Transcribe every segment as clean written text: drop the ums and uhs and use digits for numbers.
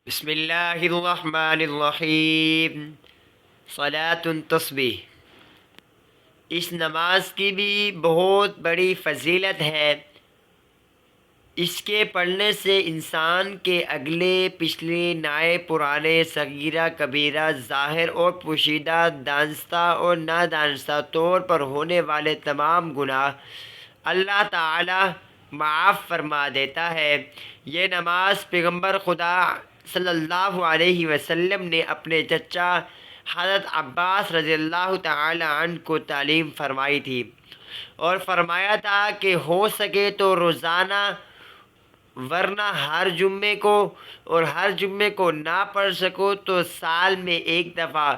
بسم اللہ الرحمن الرحیم صلاۃ تسبیح۔ اس نماز کی بھی بہت بڑی فضیلت ہے۔ اس کے پڑھنے سے انسان کے اگلے پچھلے نئے پرانے صغیرہ کبیرہ ظاہر اور پوشیدہ دانستہ اور نادانستہ طور پر ہونے والے تمام گناہ اللہ تعالی معاف فرما دیتا ہے۔ یہ نماز پیغمبر خدا صلی اللہ علیہ وسلم نے اپنے چچا حضرت عباس رضی اللہ تعالی عنہ کو تعلیم فرمائی تھی، اور فرمایا تھا کہ ہو سکے تو روزانہ، ورنہ ہر جمعے کو، اور ہر جمعے کو نہ پڑھ سکو تو سال میں ایک دفعہ،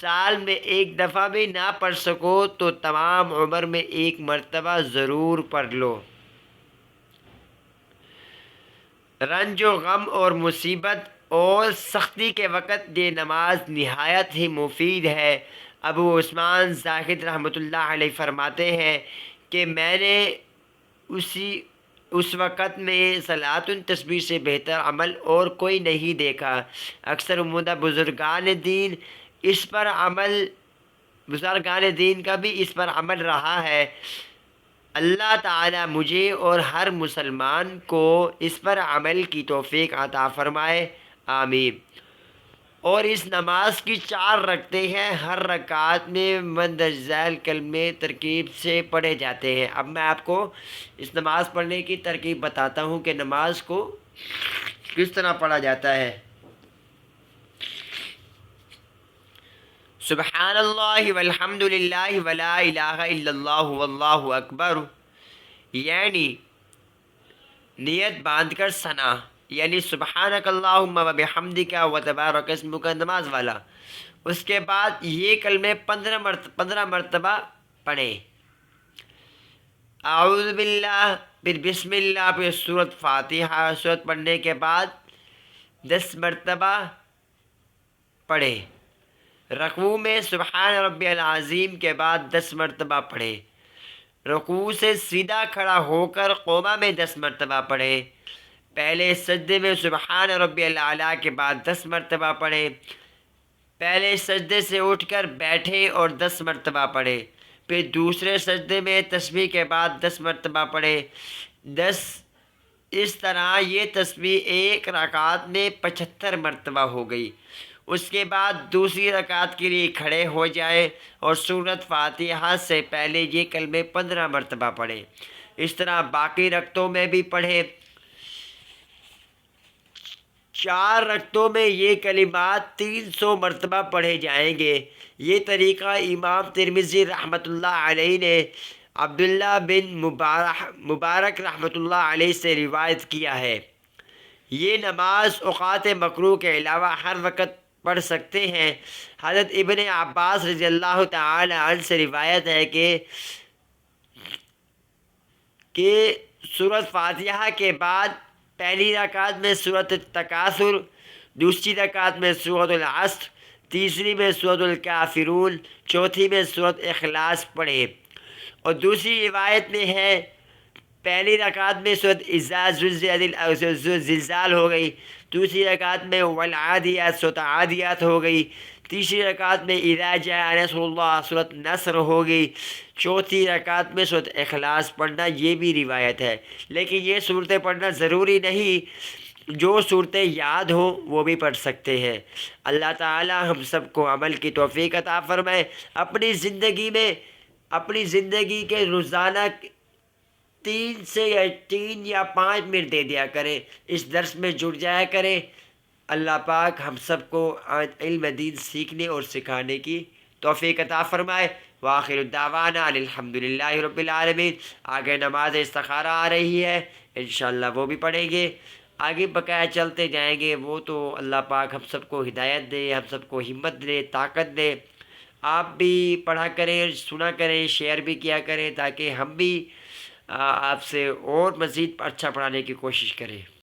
سال میں ایک دفعہ بھی نہ پڑھ سکو تو تمام عمر میں ایک مرتبہ ضرور پڑھ لو۔ رنج و غم اور مصیبت اور سختی کے وقت یہ نماز نہایت ہی مفید ہے۔ ابو عثمان زاہد رحمۃ اللہ علیہ فرماتے ہیں کہ میں نے اس وقت میں صلاۃ التسبیح سے بہتر عمل اور کوئی نہیں دیکھا۔ اکثر عمدہ بزرگان دین کا بھی اس پر عمل رہا ہے۔ اللہ تعالی مجھے اور ہر مسلمان کو اس پر عمل کی توفیق عطا فرمائے، آمین۔ اور اس نماز کی 4 رکعتیں ہیں۔ ہر رکعت میں مندرجہ ذیل کلمے ترتیب سے پڑھے جاتے ہیں۔ اب میں آپ کو اس نماز پڑھنے کی ترکیب بتاتا ہوں کہ نماز کو کس طرح پڑھا جاتا ہے۔ سبحان اللہ والحمد للہ ولا الہ الا اللہ واللہ اکبر، یعنی نیت باندھ کر ثنا، یعنی سبحانک اللہم و بحمدک و تبارک اسمک نماز والا۔ اس کے بعد یہ کلمے 15 مرتبہ پڑھیں۔ اعوذ باللہ، پھر بسم اللہ، پھر سورۃ فاتحہ۔ سورت پڑھنے کے بعد 10 مرتبہ پڑھیں۔ رکوع میں سبحان ربی العظیم کے بعد 10 مرتبہ پڑھیں۔ رکوع سے سیدھا کھڑا ہو کر قومہ میں 10 مرتبہ پڑھیں۔ پہلے سجدے میں سبحان ربی الاعلیٰ کے بعد 10 مرتبہ پڑھیں۔ پہلے سجدے سے اٹھ کر بیٹھیں اور 10 مرتبہ پڑھیں۔ پھر دوسرے سجدے میں تسبیح کے بعد 10 مرتبہ پڑھیں۔ اس طرح یہ تسبیح ایک رکعت میں 75 مرتبہ ہو گئی۔ اس کے بعد دوسری رکعت کے لیے کھڑے ہو جائیں اور سورۃ فاتحہ سے پہلے یہ کلمے 15 مرتبہ پڑھیں۔ اس طرح باقی رکعتوں میں بھی پڑھیں۔ 4 رکعتوں میں یہ کلمات 300 مرتبہ پڑھے جائیں گے۔ یہ طریقہ امام ترمذی رحمۃ اللہ علیہ نے عبداللہ بن مبارک رحمۃ اللہ علیہ سے روایت کیا ہے۔ یہ نماز اوقات مکروہ کے علاوہ ہر وقت پڑھ سکتے ہیں۔ حضرت ابن عباس رضی اللہ تعالی عنہ سے روایت ہے کہ سورۃ فاتحہ کے بعد پہلی رکعت میں سورۃ التکاثر، دوسری رکعت میں سورۃ العصر، تیسری میں سورۃ الکافرون، چوتھی میں سورۃ اخلاص پڑھے۔ اور دوسری روایت میں ہے پہلی رکعت میں سورۃ اذا زلزلت الارض زلزال ہو گئی، دوسری رکعت میں والعادیات سورۃ عادیات ہو گئی، تیسری رکعت میں اذا جاء نصر اللہ سورۃ نصر ہو گئی، چوتھی رکعت میں سورۃ اخلاص پڑھنا یہ بھی روایت ہے۔ لیکن یہ صورتیں پڑھنا ضروری نہیں، جو صورتیں یاد ہوں وہ بھی پڑھ سکتے ہیں۔ اللہ تعالی ہم سب کو عمل کی توفیق عطا فرمائے۔ اپنی زندگی کے روزانہ 3 یا 5 منٹ دے دیا کریں، اس درس میں جڑ جایا کریں۔ اللہ پاک ہم سب کو علم دین سیکھنے اور سکھانے کی توفیق عطا فرمائے۔ وآخر الدعوانا الحمد للہ رب العالمین۔ آگے نماز استخارہ آ رہی ہے، انشاءاللہ وہ بھی پڑھیں گے، آگے بقایا چلتے جائیں گے۔ وہ تو اللہ پاک ہم سب کو ہدایت دے، ہم سب کو ہمت دے، طاقت دے۔ آپ بھی پڑھا کریں، سنا کریں، شیئر بھی کیا کریں، تاکہ ہم بھی آپ سے اور مزید اچھا پڑھانے کی کوشش کریں۔